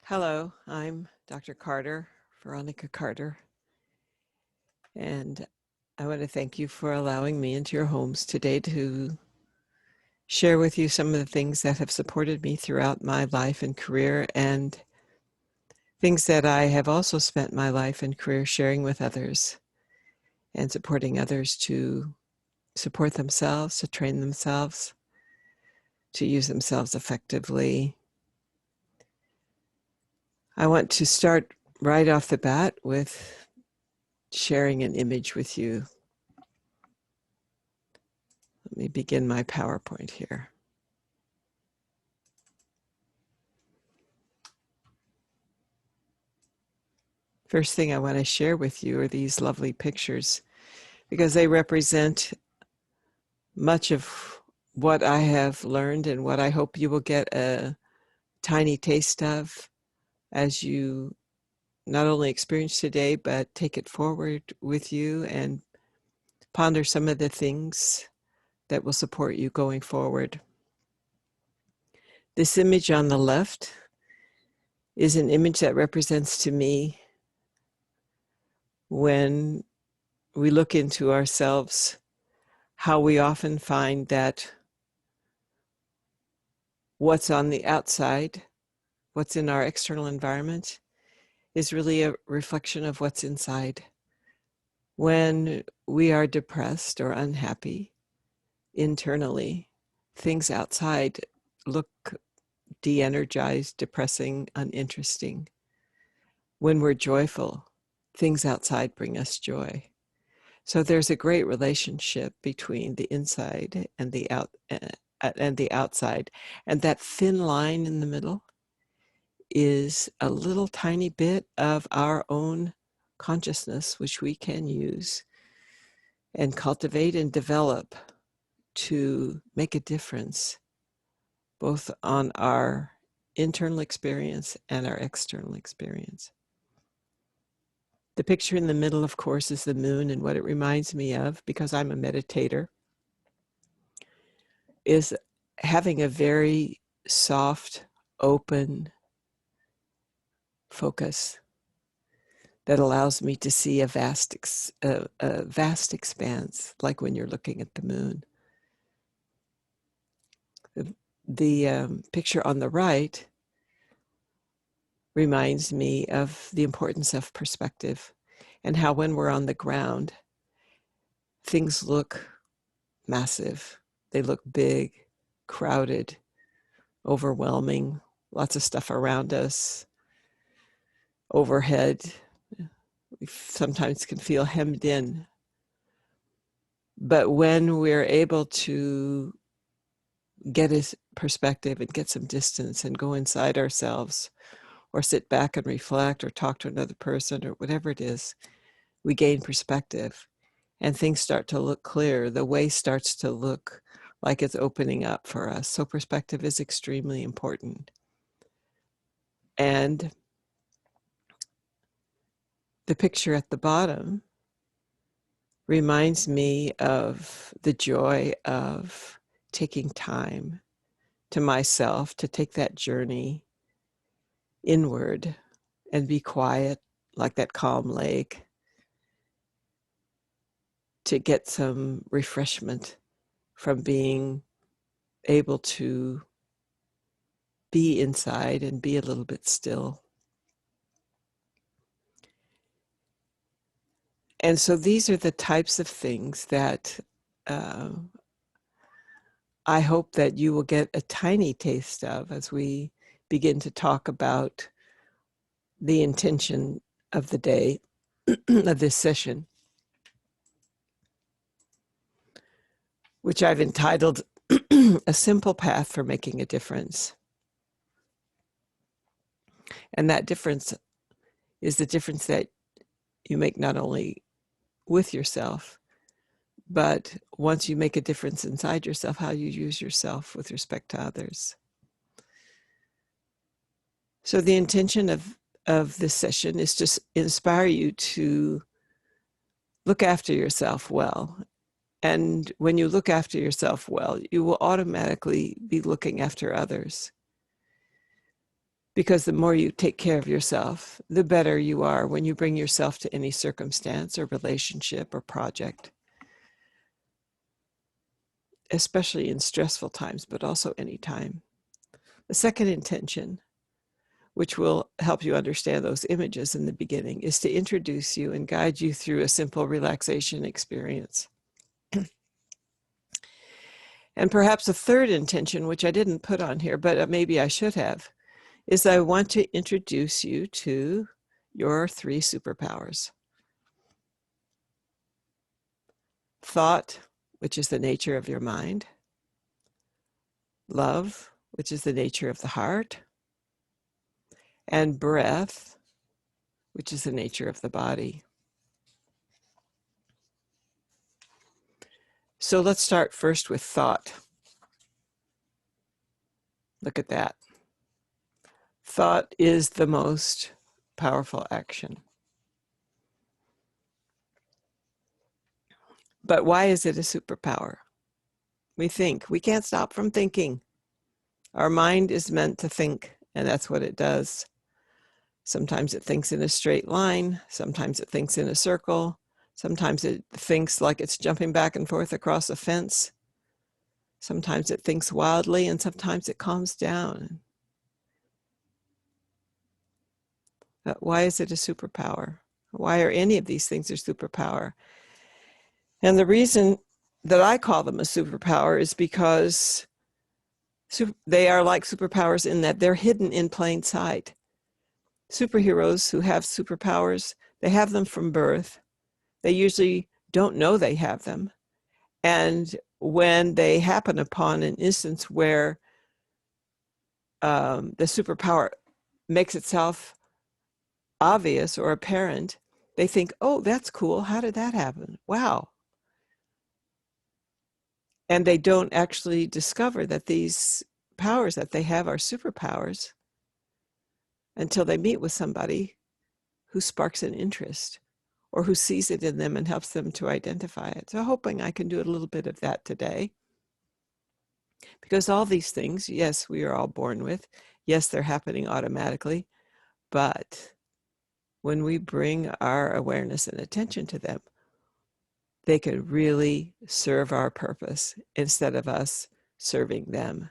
Hello, I'm Dr. Carter, Veronica Carter, and I want to thank you for allowing me into your homes today to share with you some of the things that have supported me throughout my life and career, and things that I have also spent my life and career sharing with others and supporting others to support themselves, to train themselves, to use themselves effectively. I want to start right off the bat with sharing an image with you. Let me begin my PowerPoint here. First thing I want to share with you are these lovely pictures because they represent much of what I have learned and what I hope you will get a tiny taste of as you not only experience today, but take it forward with you and ponder some of the things that will support you going forward. This image on the left is an image that represents to me when we look into ourselves, how we often find that what's on the outside, what's in our external environment, is really a reflection of what's inside. When we are depressed or unhappy internally, things outside look de-energized, depressing, uninteresting. When we're joyful, things outside bring us joy. So there's a great relationship between the inside and the outside, and that thin line in the middle is a little tiny bit of our own consciousness, which we can use and cultivate and develop to make a difference, both on our internal experience and our external experience. The picture in the middle, of course, is the moon, and what it reminds me of, because I'm a meditator, is having a very soft, open focus that allows me to see a vast expanse, like when you're looking at the moon. The picture on the right reminds me of the importance of perspective and how when we're on the ground, things look massive. They look big, crowded, overwhelming, lots of stuff around us, overhead. We sometimes can feel hemmed in. But when we're able to get a perspective and get some distance and go inside ourselves, or sit back and reflect, or talk to another person, or whatever it is, we gain perspective and things start to look clear. The way starts to look like it's opening up for us. So perspective is extremely important. And the picture at the bottom reminds me of the joy of taking time to myself to take that journey inward and be quiet like that calm lake, to get some refreshment from being able to be inside and be a little bit still. And so these are the types of things that I hope that you will get a tiny taste of as we begin to talk about the intention of the day of this session, which I've entitled A Simple Path for Making a Difference. And that difference is the difference that you make not only with yourself, but once you make a difference inside yourself, how you use yourself with respect to others. So the intention of this session is to inspire you to look after yourself well. And when you look after yourself well, you will automatically be looking after others. Because the more you take care of yourself, the better you are when you bring yourself to any circumstance or relationship or project, especially in stressful times, but also any time. The second intention, which will help you understand those images in the beginning, is to introduce you and guide you through a simple relaxation experience. And perhaps a third intention, which I didn't put on here, but maybe I should have, is I want to introduce you to your 3 superpowers. Thought, which is the nature of your mind. Love, which is the nature of the heart. And breath, which is the nature of the body. So let's start first with thought. Look at that. Thought is the most powerful action. But why is it a superpower? We think. We can't stop from thinking. Our mind is meant to think, and that's what it does. Sometimes it thinks in a straight line. Sometimes it thinks in a circle. Sometimes it thinks like it's jumping back and forth across a fence. Sometimes it thinks wildly, and sometimes it calms down. But why is it a superpower? Why are any of these things a superpower? And the reason that I call them a superpower is because they are like superpowers in that they're hidden in plain sight. Superheroes who have superpowers, they have them from birth. They usually don't know they have them. And when they happen upon an instance where the superpower makes itself obvious or apparent, they think, oh, that's cool. How did that happen? Wow. And they don't actually discover that these powers that they have are superpowers until they meet with somebody who sparks an interest or who sees it in them and helps them to identify it. So hoping I can do a little bit of that today. Because all these things, yes, we are all born with. Yes, they're happening automatically. But when we bring our awareness and attention to them, they can really serve our purpose instead of us serving them.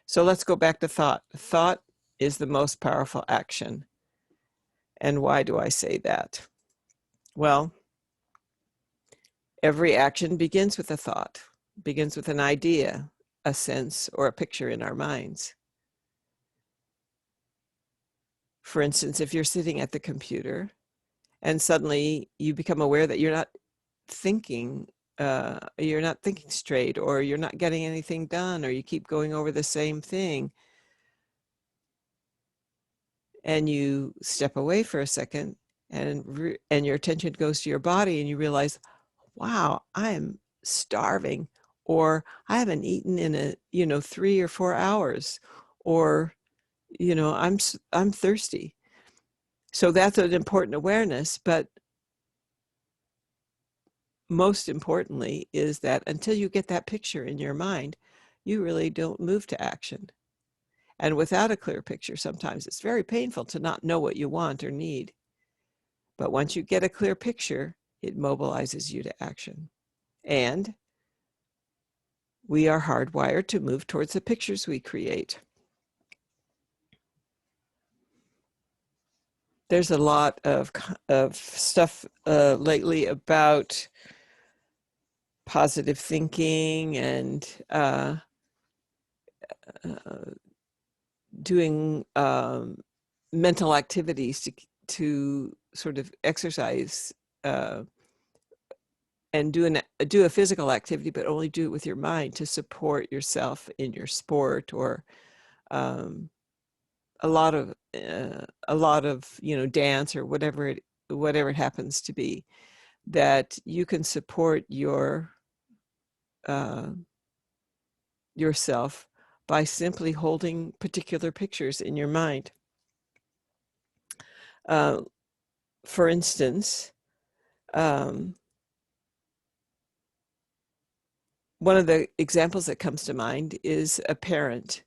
So let's go back to thought. Thought is the most powerful action. And why do I say that? Well, every action begins with a thought, begins with an idea, a sense, or a picture in our minds. For instance, if you're sitting at the computer and suddenly you become aware that you're not thinking straight, or you're not getting anything done, or you keep going over the same thing, and you step away for a second and your attention goes to your body and you realize, wow, I am starving, or I haven't eaten in 3 or 4 hours, or I'm thirsty. So that's an important awareness, but most importantly is that until you get that picture in your mind, you really don't move to action. And without a clear picture, sometimes it's very painful to not know what you want or need. But once you get a clear picture, it mobilizes you to action. And we are hardwired to move towards the pictures we create. There's a lot of stuff lately about positive thinking and doing mental activities to sort of exercise and do a physical activity, but only do it with your mind to support yourself in your sport, or a lot of dance, or whatever it happens to be, that you can support yourself by simply holding particular pictures in your mind. For instance, one of the examples that comes to mind is a parent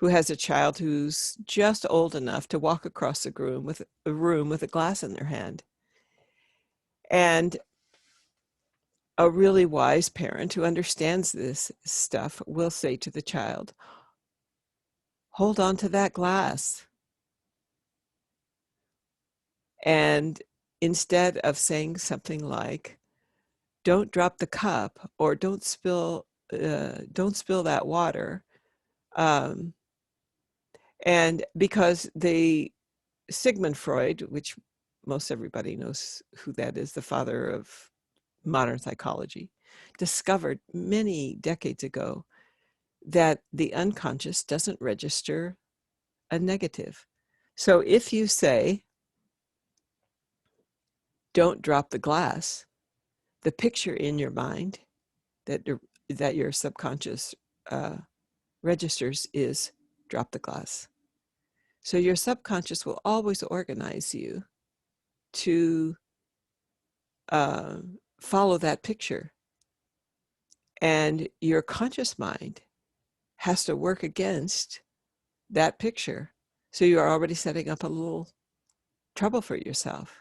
who has a child who's just old enough to walk across the room with a glass in their hand. And a really wise parent who understands this stuff will say to the child, hold on to that glass. And instead of saying something like, don't drop the cup, or don't spill that water, and because Sigmund Freud, which most everybody knows who that is, the father of modern psychology, discovered many decades ago that the unconscious doesn't register a negative. So if you say, don't drop the glass, the picture in your mind that your subconscious registers is drop the glass. So your subconscious will always organize you to follow that picture. And your conscious mind has to work against that picture. So you are already setting up a little trouble for yourself,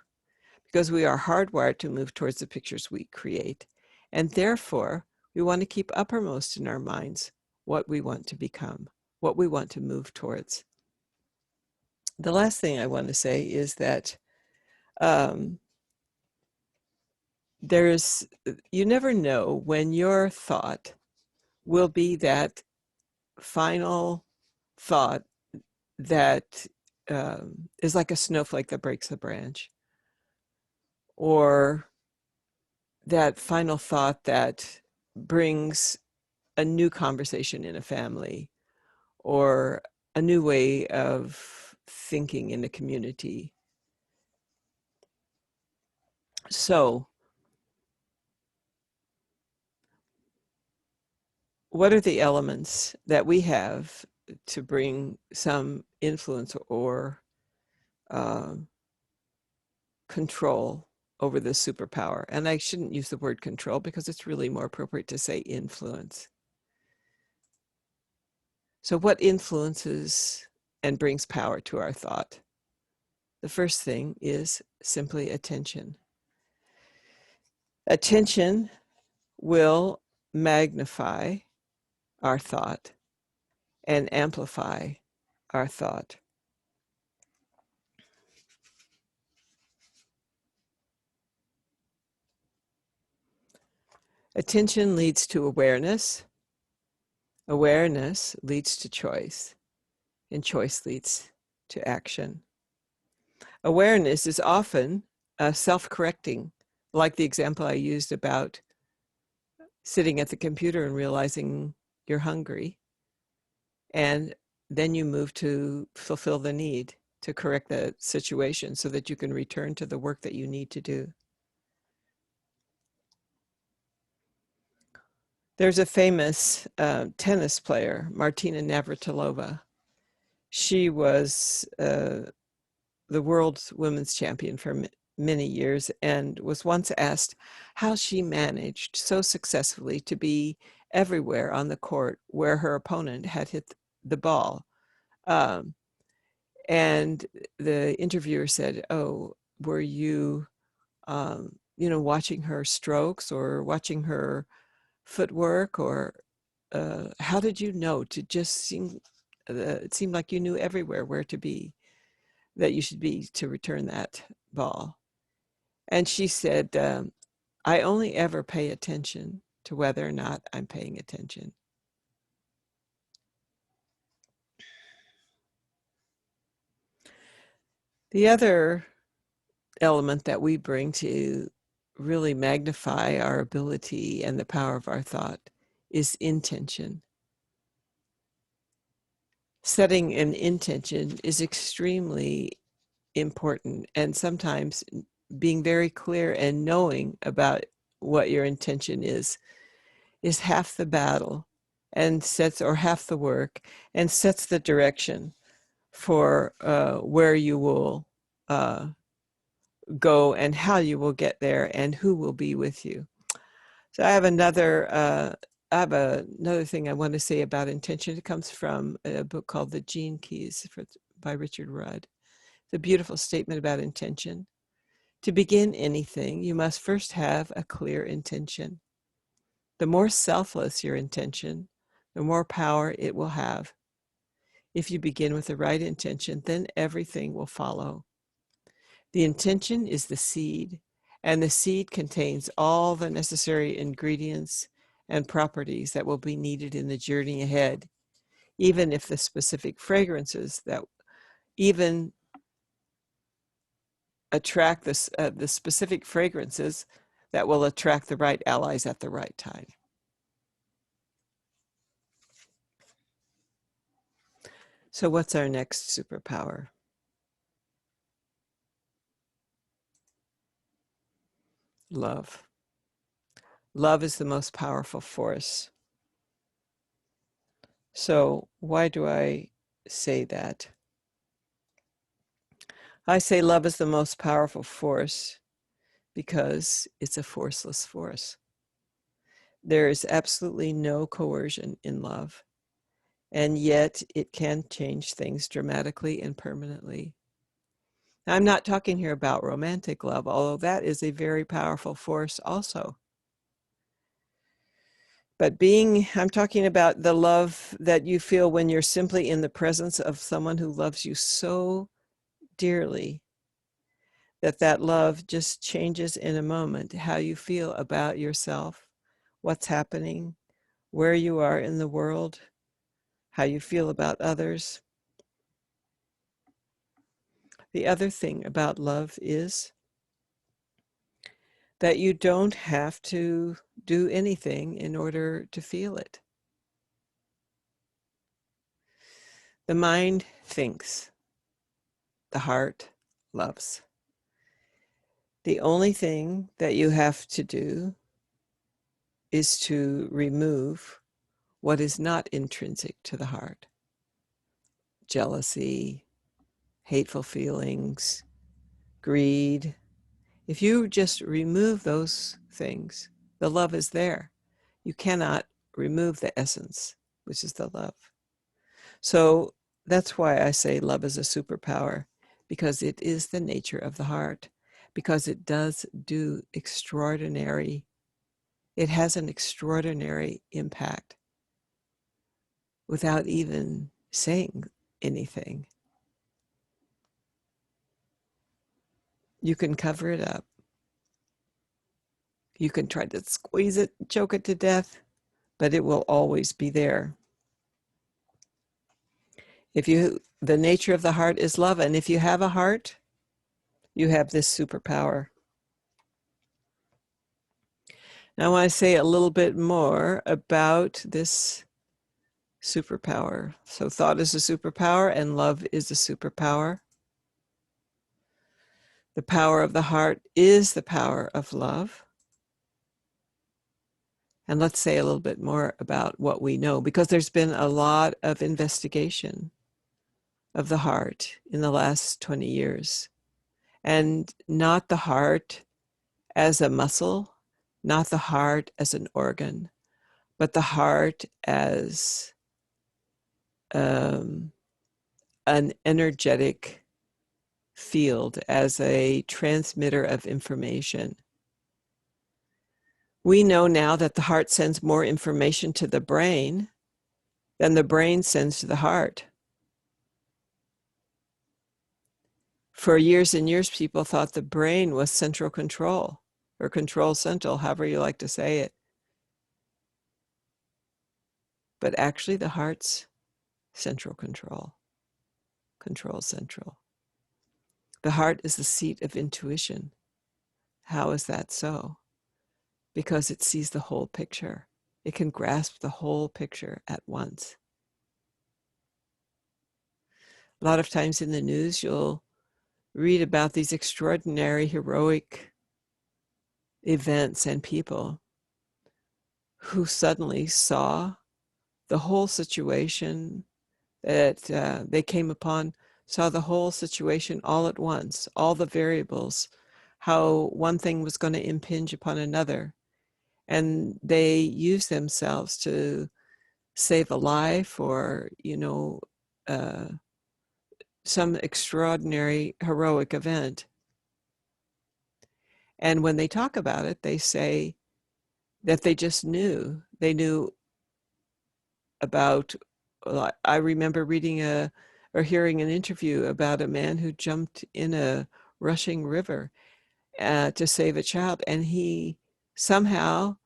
because we are hardwired to move towards the pictures we create. And therefore, we want to keep uppermost in our minds what we want to become, what we want to move towards. The last thing I want to say is that you never know when your thought will be that final thought that is like a snowflake that breaks a branch, or that final thought that brings a new conversation in a family, or a new way of thinking in a community. So, what are the elements that we have to bring some influence or control over the superpower? And I shouldn't use the word control, because it's really more appropriate to say influence. So what influences and brings power to our thought? The first thing is simply attention. Attention will magnify our thought and amplify our thought. Attention leads to awareness. Awareness leads to choice, and choice leads to action. Awareness is often self-correcting, like the example I used about sitting at the computer and realizing you're hungry, and then you move to fulfill the need to correct the situation so that you can return to the work that you need to do. There's a famous tennis player, Martina Navratilova. She was the world's women's champion for many years, and was once asked how she managed so successfully to be everywhere on the court where her opponent had hit the ball. And the interviewer said, oh, were you, watching her strokes, or watching her footwork, or how did you know to just seem, it seemed like you knew everywhere where to be, that you should be to return that ball. And she said, I only ever pay attention to whether or not I'm paying attention. The other element that we bring to really magnify our ability and the power of our thought is intention. Setting an intention is extremely important, and sometimes being very clear and knowing about what your intention is half the battle, and half the work, and sets the direction for where you will go, and how you will get there, and who will be with you. So I have another another thing I want to say about intention. It comes from a book called The Gene Keys by Richard Rudd. It's a beautiful statement about intention. To begin anything, you must first have a clear intention. The more selfless your intention, the more power it will have. If you begin with the right intention, then everything will follow. The intention is the seed, and the seed contains all the necessary ingredients and properties that will be needed in the journey ahead, even if the specific fragrances that even attract the specific fragrances that will attract the right allies at the right time. So what's our next superpower? Love. Love is the most powerful force. So why do I say that? I say love is the most powerful force because it's a forceless force. There is absolutely no coercion in love, and yet it can change things dramatically and permanently. Now, I'm not talking here about romantic love, although that is a very powerful force also. But I'm talking about the love that you feel when you're simply in the presence of someone who loves you so dearly that love just changes in a moment how you feel about yourself, what's happening, where you are in the world, how you feel about others. The other thing about love is that you don't have to do anything in order to feel it. The mind thinks, the heart loves. The only thing that you have to do is to remove what is not intrinsic to the heart. Jealousy, hateful feelings, greed. If you just remove those things, the love is there. You cannot remove the essence, which is the love. So that's why I say love is a superpower, because it is the nature of the heart, because it does do extraordinary, it has an extraordinary impact without even saying anything. You can cover it up. You can try to squeeze it, choke it to death, but it will always be there. The nature of the heart is love, and if you have a heart, you have this superpower. Now I want to say a little bit more about this superpower. So thought is a superpower and love is a superpower. The power of the heart is the power of love. And let's say a little bit more about what we know, because there's been a lot of investigation of the heart in the last 20 years. And not the heart as a muscle, not the heart as an organ, but the heart as an energetic field, as a transmitter of information. We know now that the heart sends more information to the brain than the brain sends to the heart. For years and years, people thought the brain was central control, or control central, however you like to say it. But actually, the heart's central control, control central. The heart is the seat of intuition. How is that so? Because it sees the whole picture. It can grasp the whole picture at once. A lot of times in the news, you'll read about these extraordinary, heroic events and people who suddenly saw the whole situation that they came upon, saw the whole situation all at once, all the variables, how one thing was going to impinge upon another. and they use themselves to save a life or, some extraordinary heroic event. And when they talk about it, they say that they just knew. They knew about, I remember reading or hearing an interview about a man who jumped in a rushing river to save a child. And he somehow,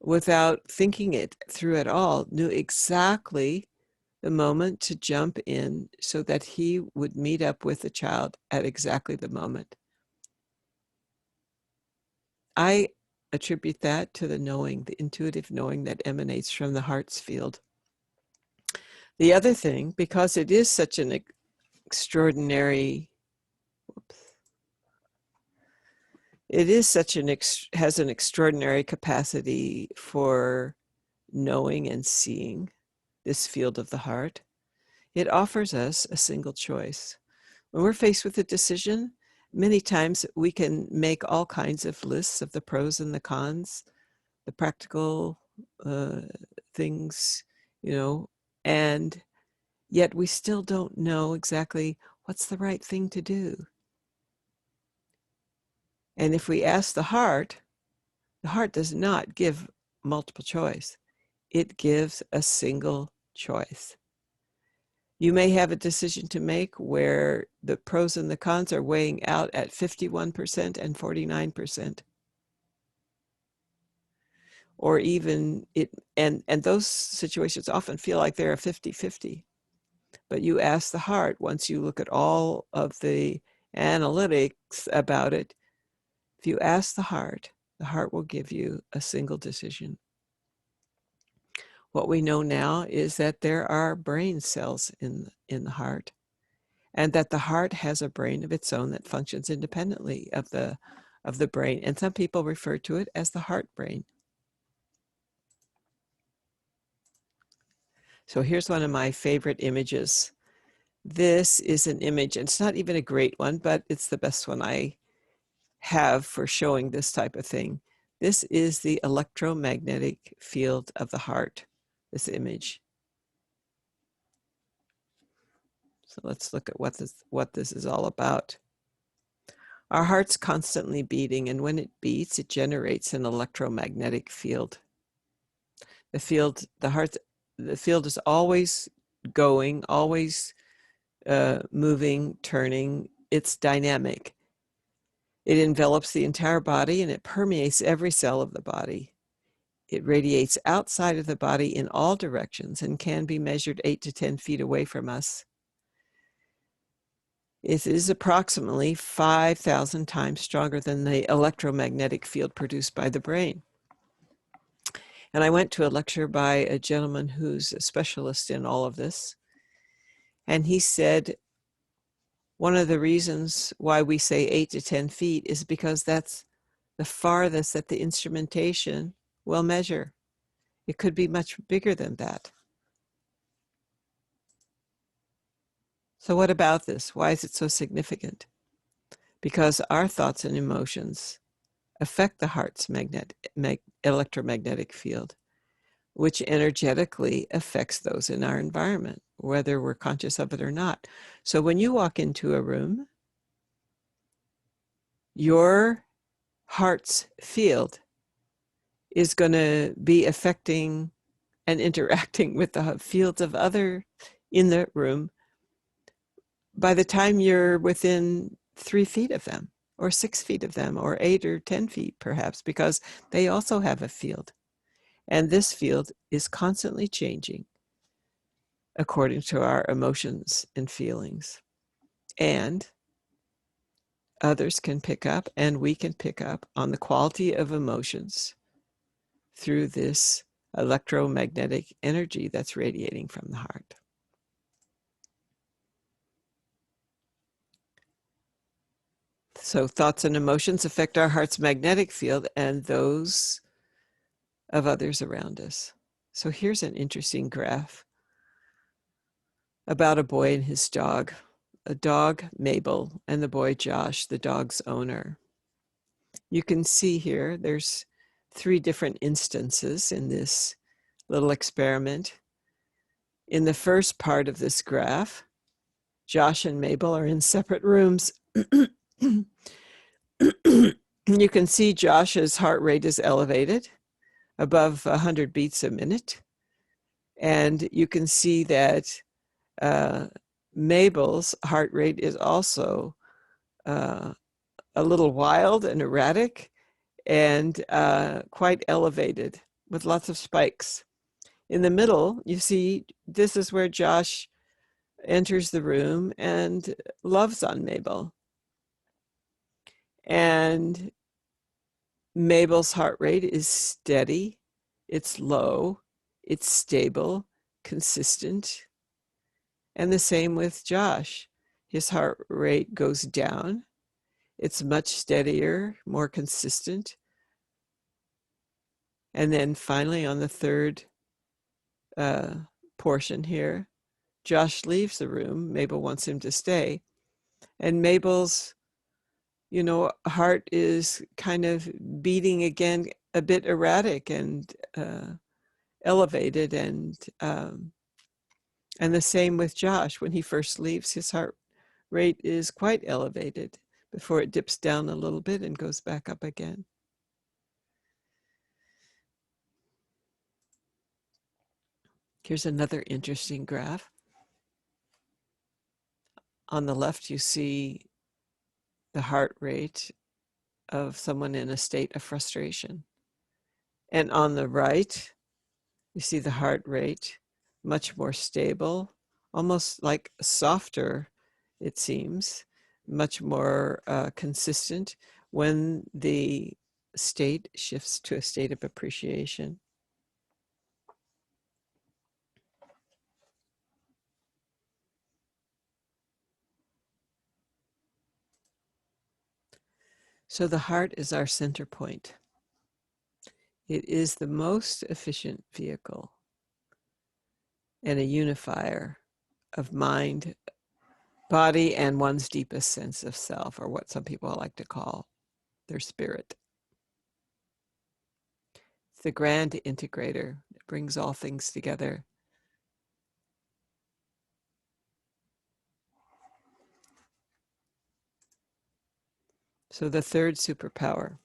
without thinking it through at all, knew exactly the moment to jump in so that he would meet up with the child at exactly the moment. I attribute that to the knowing, the intuitive knowing that emanates from the heart's field. The other thing, because it is such an extraordinary, has an extraordinary capacity for knowing and seeing, this field of the heart, it offers us a single choice. When we're faced with a decision, many times we can make all kinds of lists of the pros and the cons, the practical things, and yet we still don't know exactly what's the right thing to do. And if we ask the heart does not give multiple choice. It gives a single choice. You may have a decision to make where the pros and the cons are weighing out at 51% and 49%. Or even and those situations often feel like they're a 50-50. But you ask the heart, once you look at all of the analytics about it, if you ask the heart will give you a single decision. What we know now is that there are brain cells in the heart, and that the heart has a brain of its own that functions independently of the brain. And some people refer to it as the heart brain. So here's one of my favorite images. This is an image, and it's not even a great one, but it's the best one I have for showing this type of thing. This is the electromagnetic field of the heart, this image. So let's look at what this is all about. Our heart's constantly beating, and when it beats, it generates an electromagnetic field. The field is always going, always moving, turning. It's dynamic. It envelops the entire body, and it permeates every cell of the body. It radiates outside of the body in all directions and can be measured 8 to 10 feet away from us. It is approximately 5,000 times stronger than the electromagnetic field produced by the brain. And I went to a lecture by a gentleman who's a specialist in all of this. And he said, one of the reasons why we say 8 to 10 feet is because that's the farthest that the instrumentation will measure. It could be much bigger than that. So what about this? Why is it so significant? Because our thoughts and emotions affect the heart's electromagnetic field, which energetically affects those in our environment, whether we're conscious of it or not. So when you walk into a room, your heart's field is going to be affecting and interacting with the fields of other in the room by the time you're within 3 feet of them, or 6 feet of them, or 8 or 10 feet perhaps, because they also have a field. And this field is constantly changing according to our emotions and feelings. And others can pick up, and we can pick up on the quality of emotions through this electromagnetic energy that's radiating from the heart. So thoughts and emotions affect our heart's magnetic field and those of others around us. So here's an interesting graph about a boy and his dog. A dog, Mabel, and the boy, Josh, the dog's owner. You can see here, there's 3 different instances in this little experiment. In the first part of this graph, Josh and Mabel are in separate rooms. You can see Josh's heart rate is elevated above 100 beats a minute. And you can see that Mabel's heart rate is also a little wild and erratic and quite elevated with lots of spikes. In the middle, you see this is where Josh enters the room and loves on Mabel. And Mabel's heart rate is steady, it's low, it's stable, consistent. And the same with Josh. His heart rate goes down. It's much steadier, more consistent. And then finally on the third portion here, Josh leaves the room. Mabel wants him to stay. And Mabel's, heart is kind of beating again, a bit erratic and elevated. And the same with Josh. When he first leaves, his heart rate is quite elevated before it dips down a little bit and goes back up again. Here's another interesting graph. On the left, you see the heart rate of someone in a state of frustration. And on the right, you see the heart rate, much more stable, almost like softer, it seems, much more consistent when the state shifts to a state of appreciation. So the heart is our center point. It is the most efficient vehicle and a unifier of mind, body, and one's deepest sense of self, or what some people like to call their spirit. It's the grand integrator that brings all things together. So the third superpower.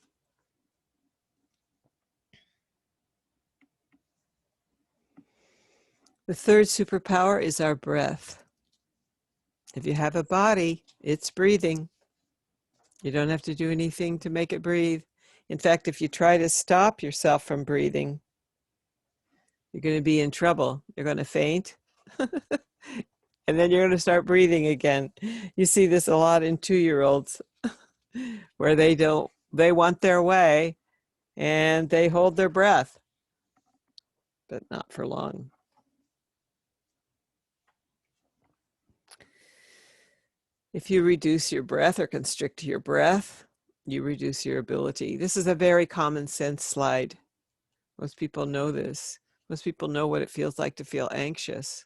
The third superpower is our breath. If you have a body, it's breathing. You don't have to do anything to make it breathe. In fact, if you try to stop yourself from breathing, you're going to be in trouble. You're going to faint. And then you're going to start breathing again. You see this a lot in 2-year-olds where they want their way and they hold their breath, but not for long. If you reduce your breath or constrict your breath, you reduce your ability. This is a very common sense slide. Most people know this. Most people know what it feels like to feel anxious.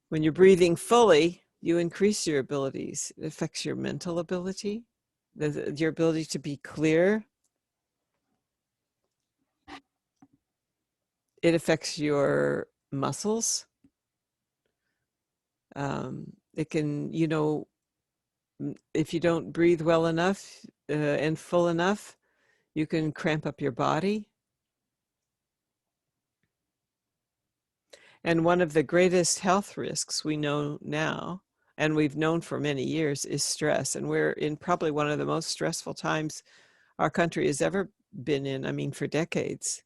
When you're breathing fully, you increase your abilities. It affects your mental ability, your ability to be clear. It affects your muscles. It can, if you don't breathe well enough and full enough, you can cramp up your body. And one of the greatest health risks we know now, and we've known for many years, is stress. And we're in probably one of the most stressful times our country has ever been in, for decades.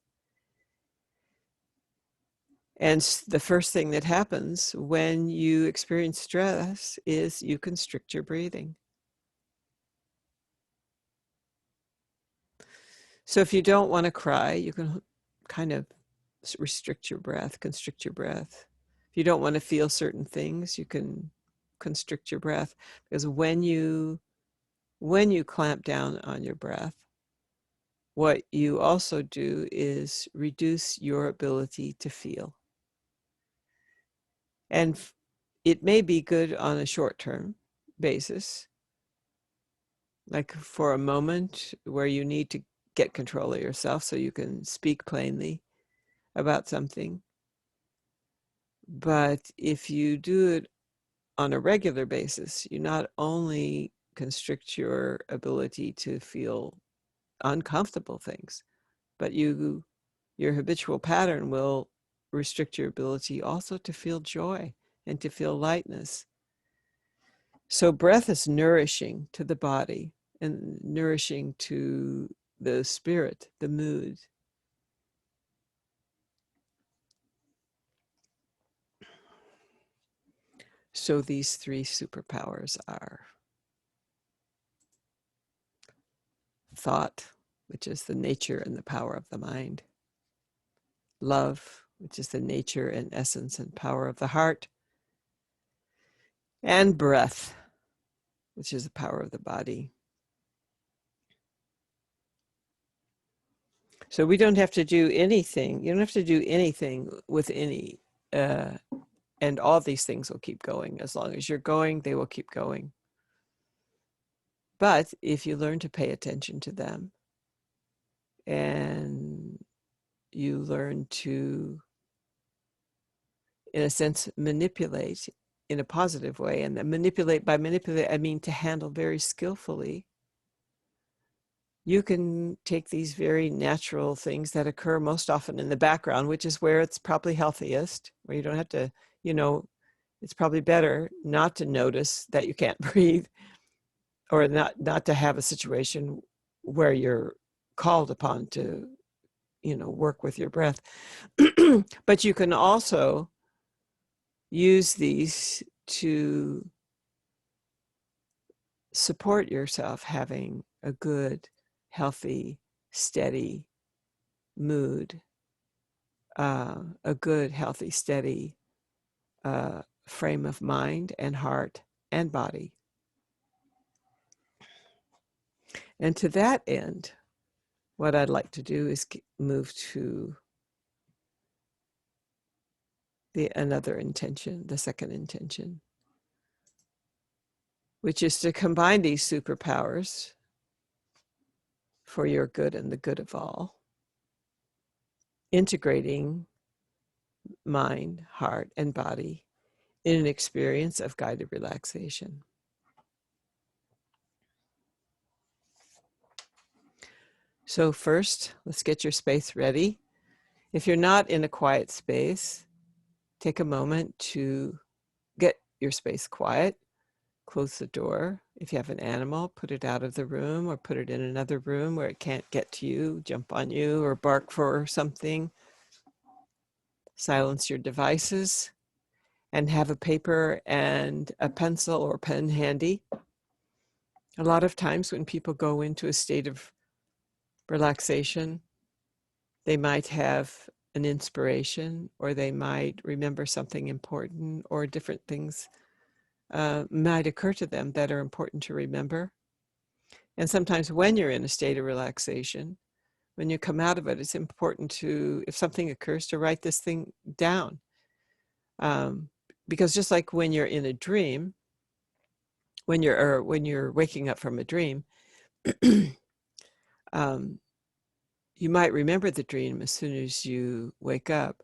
And the first thing that happens when you experience stress is you constrict your breathing. So if you don't want to cry, you can kind of restrict your breath, constrict your breath. If you don't want to feel certain things, you can constrict your breath. Because when you clamp down on your breath, what you also do is reduce your ability to feel. And it may be good on a short-term basis, like for a moment where you need to get control of yourself so you can speak plainly about something. But if you do it on a regular basis, you not only constrict your ability to feel uncomfortable things, but your habitual pattern will restrict your ability also to feel joy and to feel lightness. So breath is nourishing to the body and nourishing to the spirit, the mood. So these three superpowers are thought, which is the nature and the power of the mind; love, which is the nature and essence and power of the heart; and breath, which is the power of the body. So we don't have to do anything. You don't have to do anything with any, and all these things will keep going. As long as you're going, they will keep going. But if you learn to pay attention to them and you learn to, in a sense, manipulate in a positive way, and by manipulate, I mean to handle very skillfully, you can take these very natural things that occur most often in the background, which is where it's probably healthiest, where you don't have to, it's probably better not to notice that you can't breathe, or not to have a situation where you're called upon to, work with your breath. But you can also use these to support yourself having a good, healthy, steady mood, a good, healthy, steady frame of mind and heart and body. And to that end, what I'd like to do is move to another intention, the second intention, which is to combine these superpowers for your good and the good of all, integrating mind, heart, and body in an experience of guided relaxation. So first, let's get your space ready. If you're not in a quiet space, take a moment to get your space quiet. Close the door. If you have an animal, put it out of the room or put it in another room where it can't get to you, jump on you, or bark for something. Silence your devices and have a paper and a pencil or pen handy. A lot of times when people go into a state of relaxation, they might have an inspiration, or they might remember something important, or different things might occur to them that are important to remember. And sometimes when you're in a state of relaxation, when you come out of it, it's important to, if something occurs, to write this thing down. Because just like when you're in a dream, when you're waking up from a dream, you might remember the dream as soon as you wake up,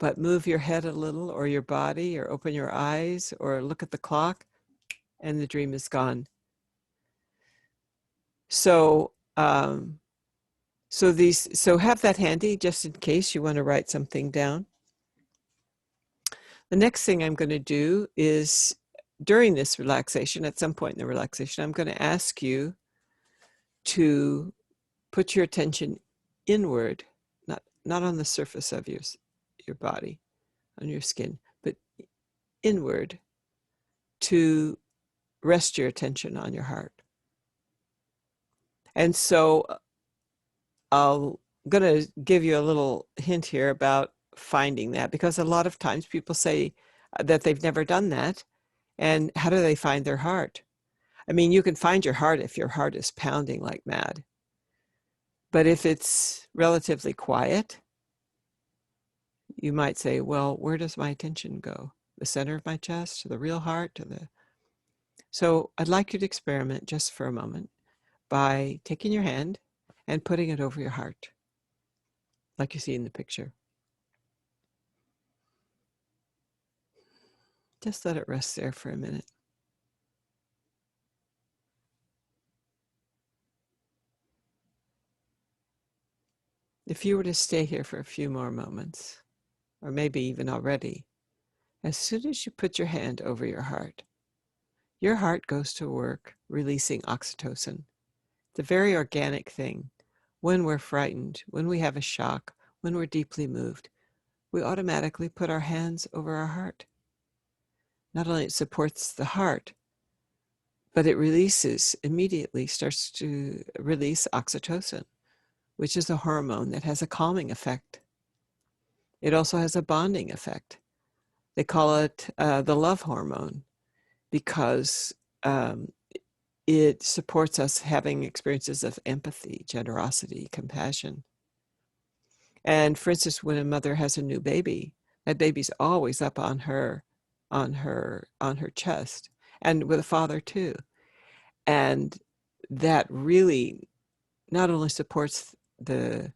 but move your head a little, or your body, or open your eyes, or look at the clock, and the dream is gone. So, so have that handy just in case you want to write something down. The next thing I'm going to do is, during this relaxation, at some point in the relaxation, I'm going to ask you to put your attention inward, not on the surface of your body, on your skin, but inward, to rest your attention on your heart. And so I'm going to give you a little hint here about finding that, because a lot of times people say that they've never done that. And how do they find their heart? I mean, you can find your heart if your heart is pounding like mad. But if it's relatively quiet, you might say, well, where does my attention go? The center of my chest, to the real heart, to the... So I'd like you to experiment just for a moment by taking your hand and putting it over your heart, like you see in the picture. Just let it rest there for a minute. If you were to stay here for a few more moments, or maybe even already, as soon as you put your hand over your heart goes to work releasing oxytocin, the very organic thing. When we're frightened, when we have a shock, when we're deeply moved, we automatically put our hands over our heart. Not only it supports the heart, but it immediately starts to release oxytocin, which is a hormone that has a calming effect. It also has a bonding effect. They call it the love hormone because it supports us having experiences of empathy, generosity, compassion. And for instance, when a mother has a new baby, that baby's always up on her chest, and with a father too. And that really not only supports the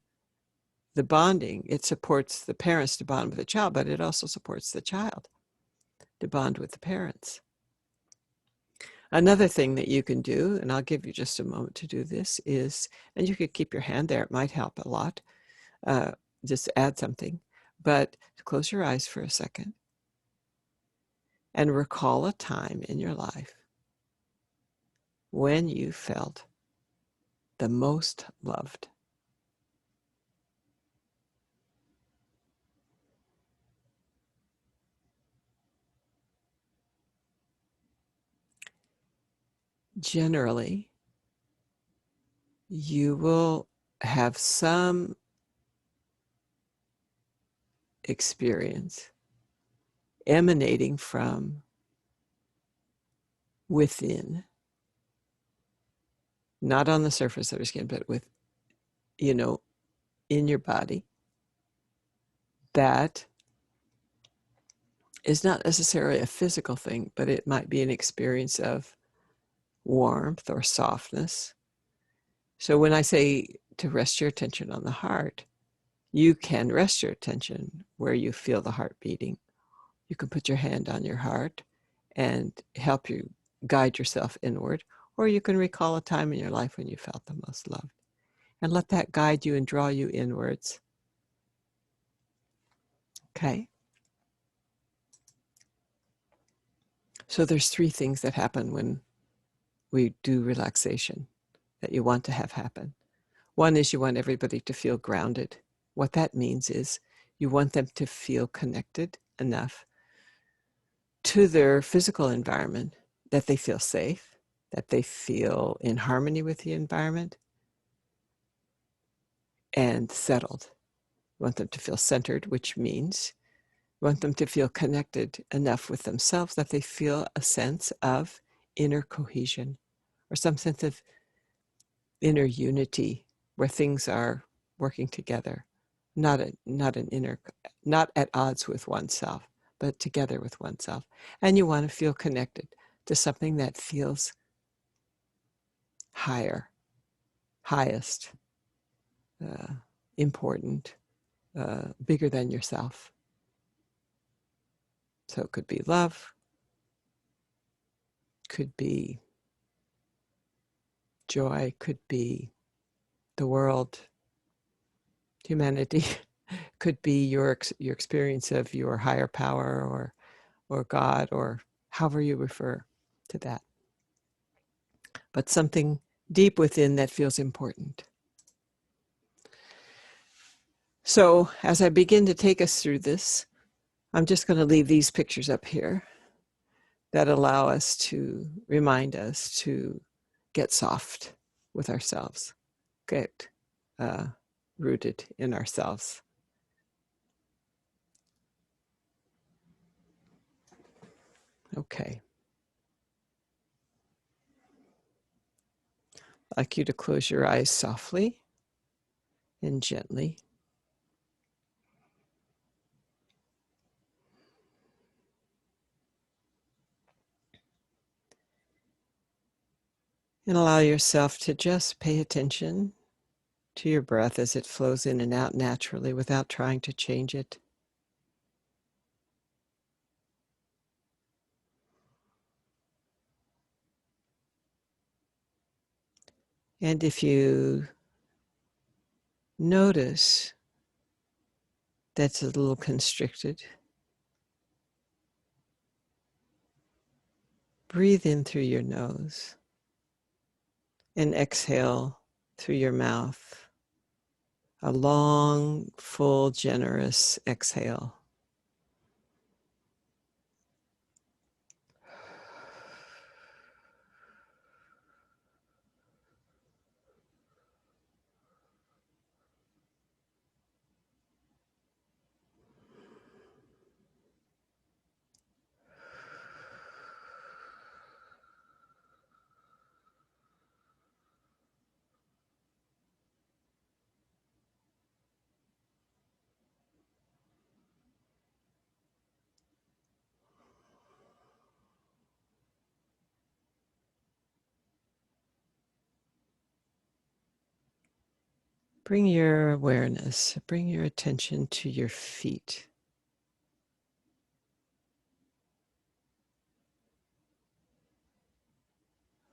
bonding, it supports the parents to bond with the child, but it also supports the child to bond with the parents. Another thing that you can do, and I'll give you just a moment to do this, is, and you could keep your hand there, it might help a lot, just add something, but close your eyes for a second and recall a time in your life when you felt the most loved. Generally, you will have some experience emanating from within, not on the surface of your skin, but in your body, that is not necessarily a physical thing, but it might be an experience of warmth or softness. So when I say to rest your attention on the heart, you can rest your attention where you feel the heart beating. You can put your hand on your heart and help you guide yourself inward, or you can recall a time in your life when you felt the most loved. And let that guide you and draw you inwards. Okay? So there's three things that happen when we do relaxation that you want to have happen. One is you want everybody to feel grounded. What that means is you want them to feel connected enough to their physical environment that they feel safe, that they feel in harmony with the environment, and settled. You want them to feel centered, which means you want them to feel connected enough with themselves that they feel a sense of inner cohesion or some sense of inner unity where things are working together, not at odds with oneself, but together with oneself. And you want to feel connected to something that feels higher, highest, important, bigger than yourself. So it could be love, could be joy, could be the world, humanity, could be your experience of your higher power or God, or however you refer to that. But something deep within that feels important. So as I begin to take us through this, I'm just going to leave these pictures up here that allow us to remind us to get soft with ourselves, get rooted in ourselves. Okay. I'd like you to close your eyes softly and gently. And allow yourself to just pay attention to your breath as it flows in and out naturally without trying to change it. And if you notice that's a little constricted, breathe in through your nose and exhale through your mouth. A long, full, generous exhale. Bring your awareness, bring your attention to your feet.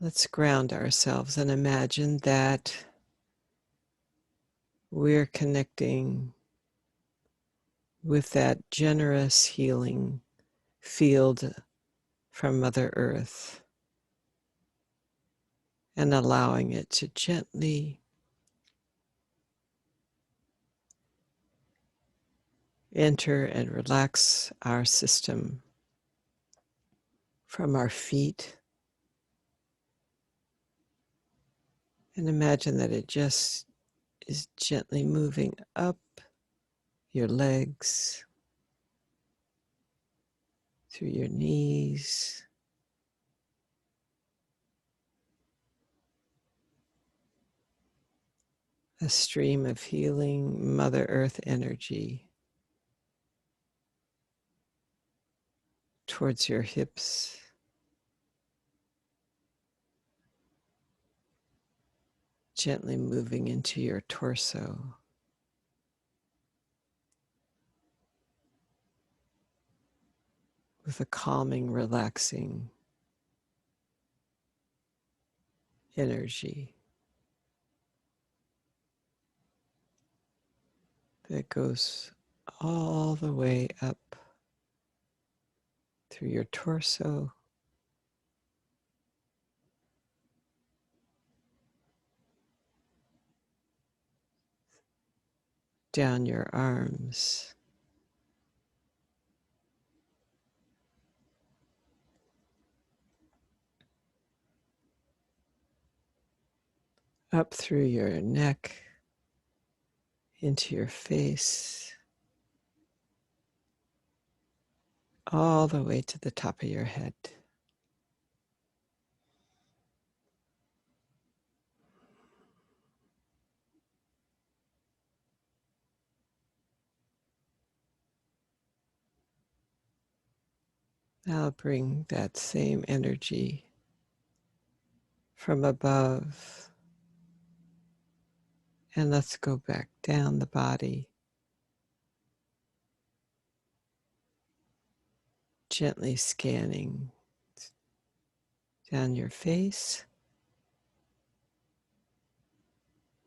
Let's ground ourselves and imagine that we're connecting with that generous healing field from Mother Earth and allowing it to gently enter and relax our system from our feet. And imagine that it just is gently moving up your legs, through your knees, a stream of healing Mother Earth energy towards your hips, gently moving into your torso. With a calming, relaxing energy that goes all the way up through your torso, down your arms, up through your neck, into your face, all the way to the top of your head. Now bring that same energy from above, and let's go back down the body, gently scanning down your face,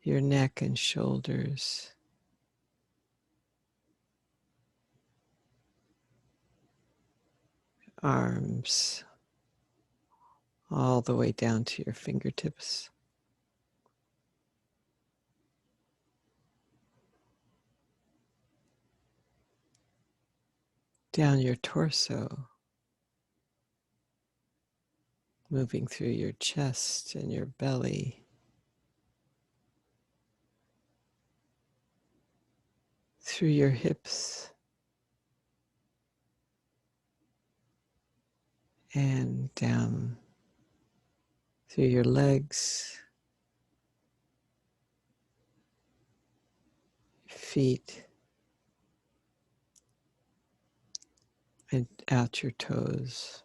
your neck and shoulders, arms, all the way down to your fingertips. Down your torso, moving through your chest and your belly, through your hips, and down through your legs, feet, and out your toes.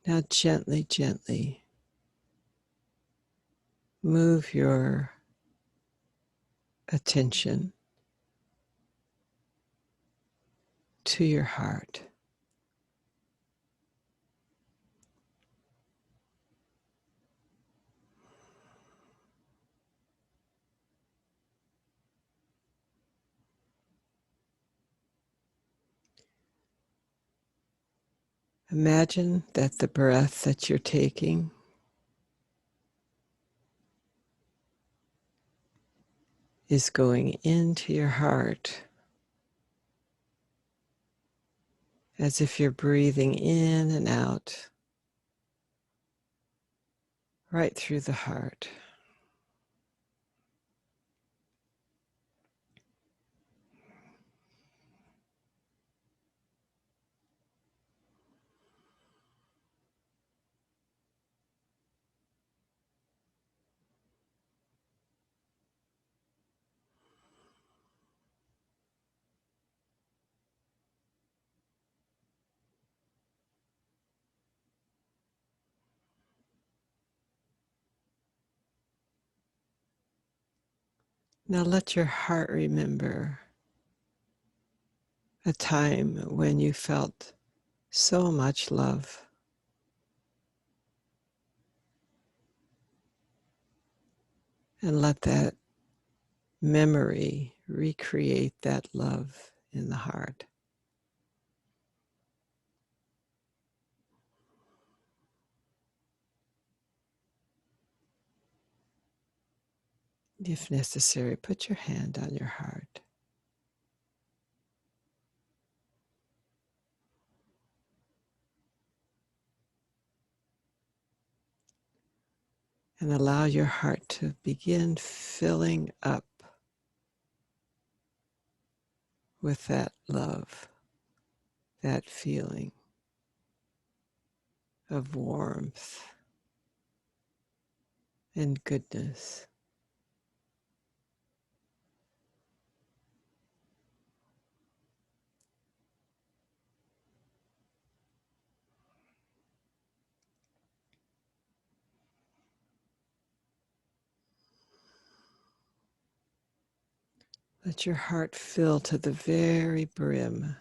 Now gently, gently move your attention to your heart. Imagine that the breath that you're taking is going into your heart as if you're breathing in and out right through the heart. Now let your heart remember a time when you felt so much love, and let that memory recreate that love in the heart. If necessary, put your hand on your heart and allow your heart to begin filling up with that love, that feeling of warmth and goodness. Let your heart fill to the very brim.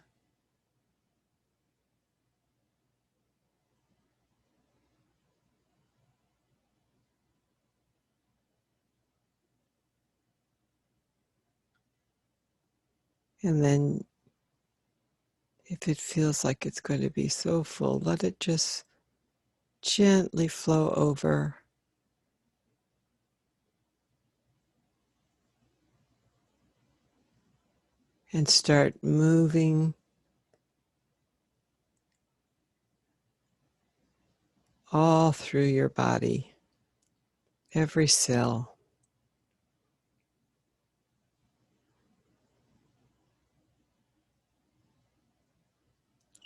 And then if it feels like it's going to be so full, let it just gently flow over and start moving all through your body, every cell,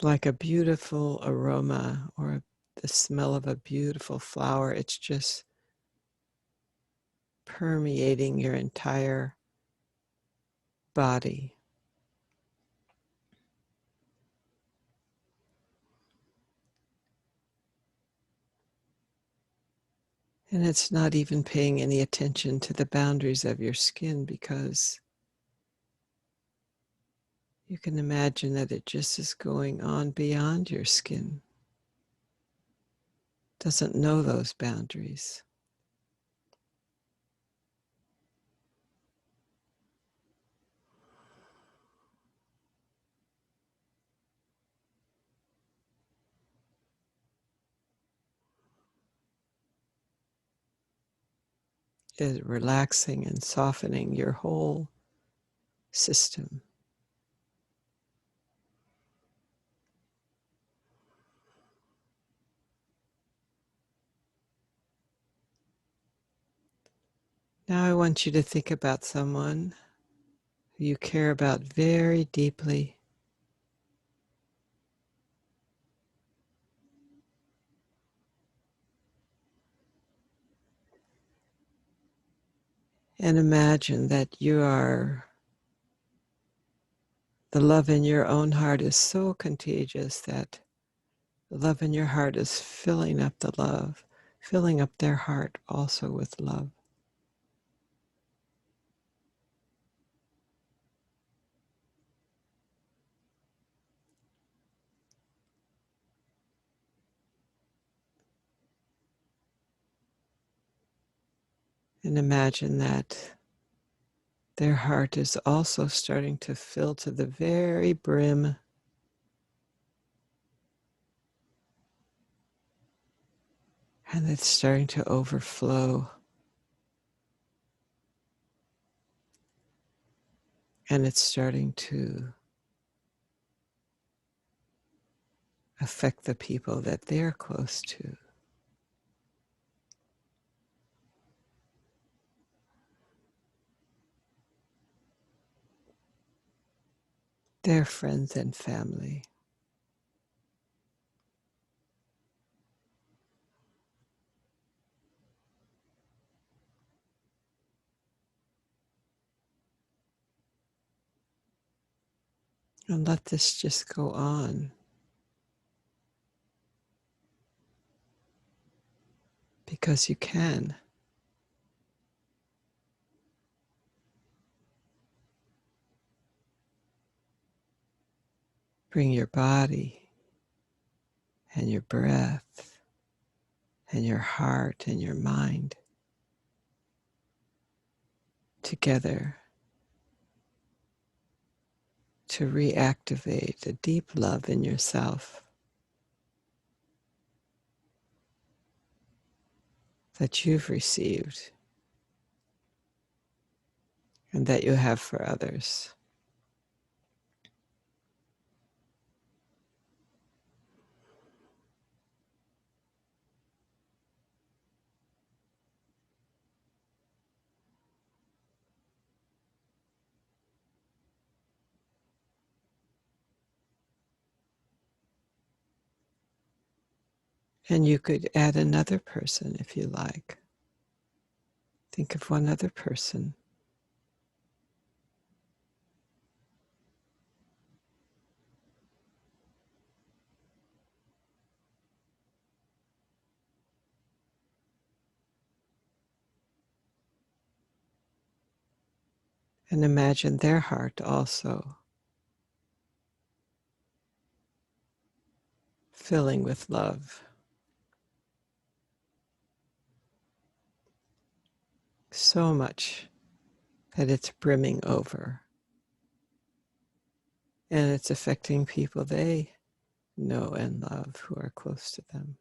like a beautiful aroma or the smell of a beautiful flower. It's just permeating your entire body. And it's not even paying any attention to the boundaries of your skin, because you can imagine that it just is going on beyond your skin. Doesn't know those boundaries. Is relaxing and softening your whole system. Now I want you to think about someone who you care about very deeply. And imagine that the love in your own heart is so contagious that The love in your heart is filling up the love, filling up their heart also with love. And imagine that their heart is also starting to fill to the very brim, and it's starting to overflow. And it's starting to affect the people that they're close to, their friends and family. And let this just go on, because you can. Bring your body and your breath and your heart and your mind together to reactivate a deep love in yourself that you've received and that you have for others. And you could add another person if you like. Think of one other person. And imagine their heart also filling with love. So much that it's brimming over. And it's affecting people they know and love who are close to them.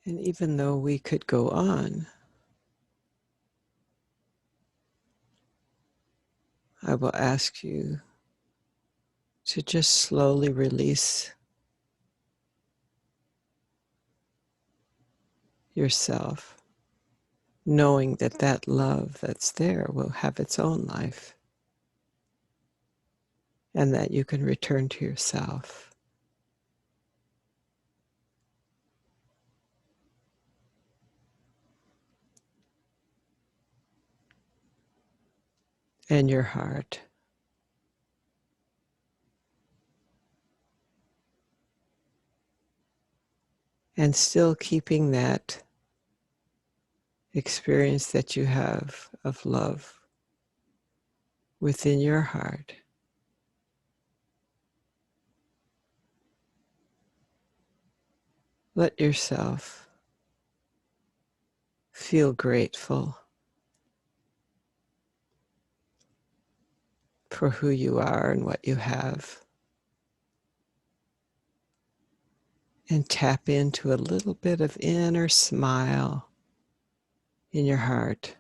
And even though we could go on, I will ask you to just slowly release yourself, knowing that that love that's there will have its own life and that you can return to yourself. And your heart. And still keeping that experience that you have of love within your heart. Let yourself feel grateful for who you are and what you have. And tap into a little bit of inner smile in your heart.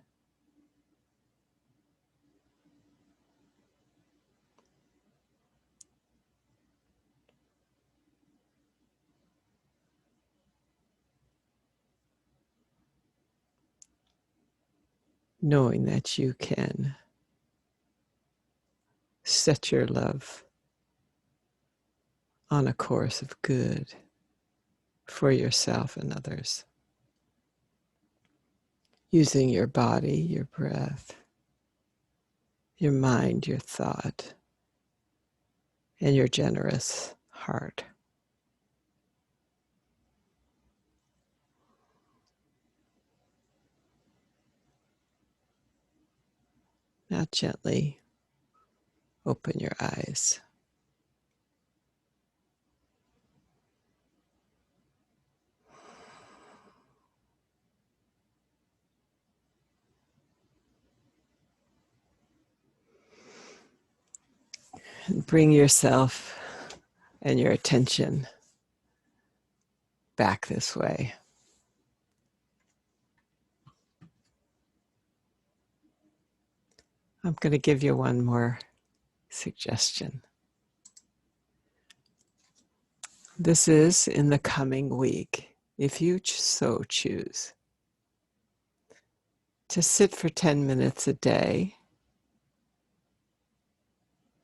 knowing that you can set your love on a course of good for yourself and others, using your body, your breath, your mind, your thought, and your generous heart. Now gently open your eyes. And bring yourself and your attention back this way. I'm going to give you one more suggestion. This is in the coming week, if you so choose, to sit for 10 minutes a day,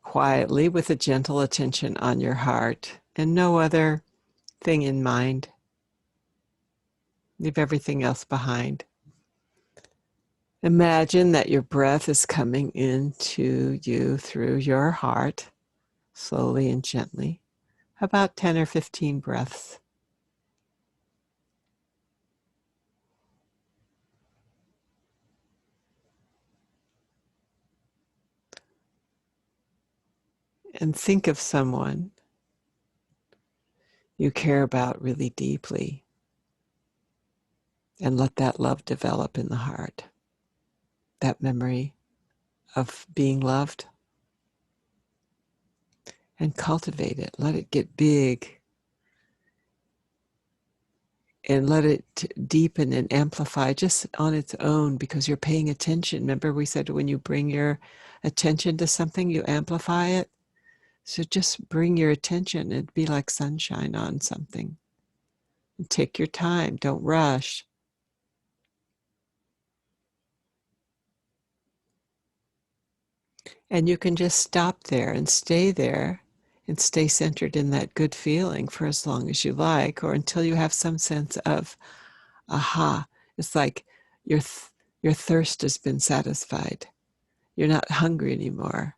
quietly with a gentle attention on your heart and no other thing in mind. Leave everything else behind. Imagine that your breath is coming into you through your heart, slowly and gently, about 10 or 15 breaths. And think of someone you care about really deeply, and let that love develop in the heart. That memory of being loved, and cultivate it. Let it get big, and let it deepen and amplify just on its own, because you're paying attention. Remember we said when you bring your attention to something, you amplify it. So just bring your attention and be like sunshine on something. And take your time, don't rush. And you can just stop there and stay centered in that good feeling for as long as you like, or until you have some sense of, aha, it's like your thirst has been satisfied. You're not hungry anymore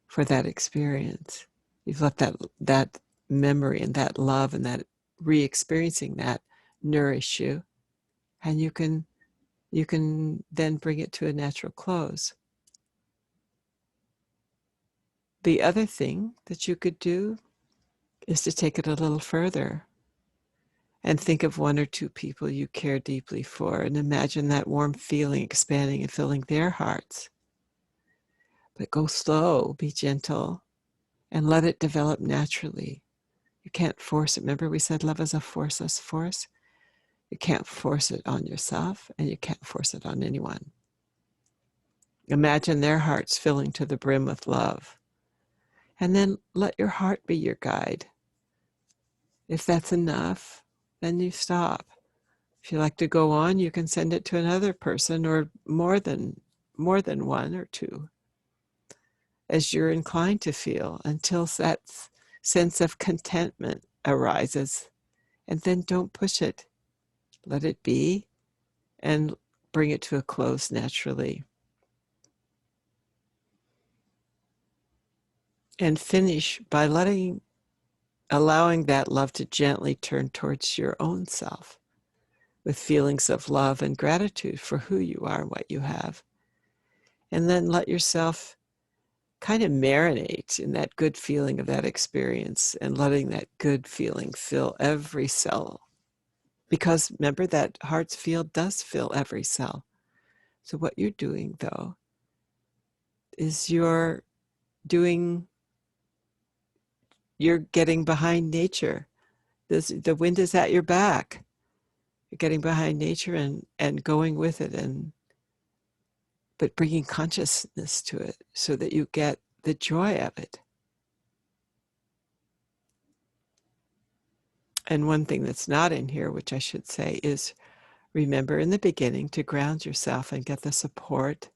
for that experience. You've let that memory and that love and that re-experiencing that nourish you, and you can then bring it to a natural close. The other thing that you could do is to take it a little further and think of one or two people you care deeply for, and imagine that warm feeling expanding and filling their hearts. But go slow, be gentle, and let it develop naturally. You can't force it. Remember we said love is a forceless force? You can't force it on yourself, and you can't force it on anyone. Imagine their hearts filling to the brim with love. And then let your heart be your guide. If that's enough, then you stop. If you like to go on, you can send it to another person, or more than one or two, as you're inclined to feel, until that sense of contentment arises. And then don't push it. Let it be, and bring it to a close naturally. And finish by allowing that love to gently turn towards your own self, with feelings of love and gratitude for who you are and what you have. And then let yourself kind of marinate in that good feeling of that experience, and letting that good feeling fill every cell. Because remember, that heart's field does fill every cell. So what you're doing, though, is you're getting behind nature. The wind is at your back. You're getting behind nature and going with it, but bringing consciousness to it so that you get the joy of it. And one thing that's not in here, which I should say, is Remember in the beginning to ground yourself and get the support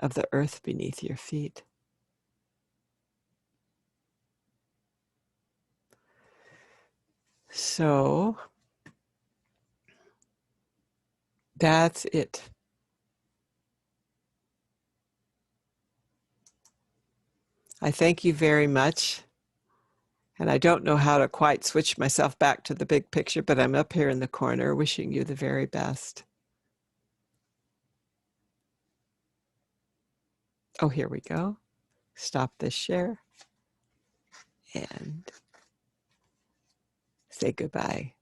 of the earth beneath your feet. So that's it. I thank you very much. And I don't know how to quite switch myself back to the big picture, but I'm up here in the corner wishing you the very best. Oh, here we go. Stop this share and say goodbye.